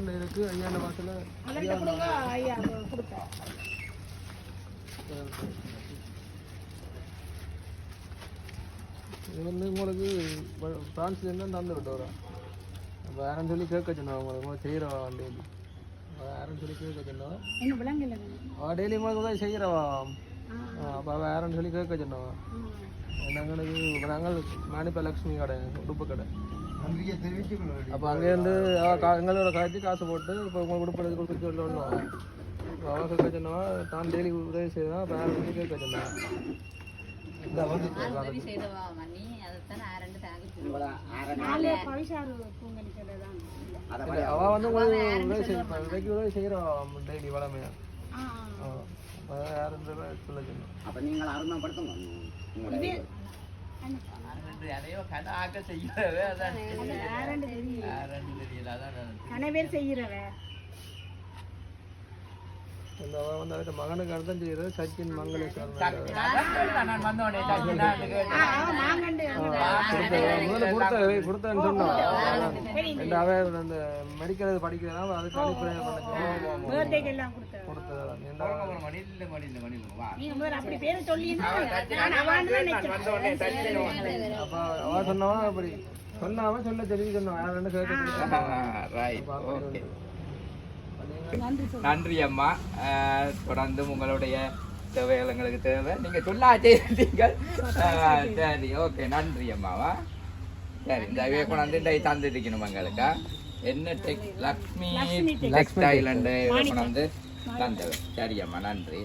ஐயாண்டு இருக்கு. ஐயாண்டு மாசத்துல இது வந்து உங்களுக்கு பிரான்ஸ்லேருந்து தந்து விட்டு வரோம். வேறன்னு சொல்லி கேட்க சொன்னோம். உங்களுக்கு செய்கிறோம் டெய்லி. வேறன்னு சொல்லி கேட்க சொன்னோம். டெய்லி உங்களுக்கு உதவி செய்கிறவா. அப்போ வேறன்னு சொல்லி கேட்க சொன்னோம். எங்களுக்கு நாங்கள் மாணிப்ப லக்ஷ்மி கடை, உடுப்பு கடை. அப்போ அங்கேருந்து எங்களோட காய்ச்சி காசு போட்டு இப்போ உங்களுக்கு உடுப்பு கொடுத்து சொல்லணும். அவன் கேட்க சொன்னவா தான் டெய்லி உதவி செய்தான். வேற சொல்லி கேட்க சொன்னான். அவ வந்து உங்களுக்கு உதவி செய்யறோம் டெய்லி வளமையா. யாரும் சொல்ல சொன்னோம். அப்ப நீங்கள் அருமைப்படுத்துங்க. மகனுக்கு அர்த்தம் செய்யறது சச்சின் மங்களேஸ்வரன் கொடுத்தேன்னு சொன்னோம். அந்த மெடிக்கல் படிக்கிறதுனால அதுக்கு அனுப்பி அவ சொன்னவா அப்படி சொன்னாம சொல்ல தெரிஞ்சு சொன்னோம். யாருன்னு கேட்க. நன்றி அம்மா. தொடர்ந்து உங்களுடைய தேவைகள் எங்களுக்கு தேவை. நீங்க சொல்லாச்சே சரி, ஓகே, நன்றி அம்மாவா. சரி, இந்த கொண்டாந்து இந்த தந்துருக்கணும் எங்களுக்கு. என்ன லக்ஷ்மி டெக்ஸ்டைல் கொண்டாந்து தந்தவர். சரி அம்மா, நன்றி.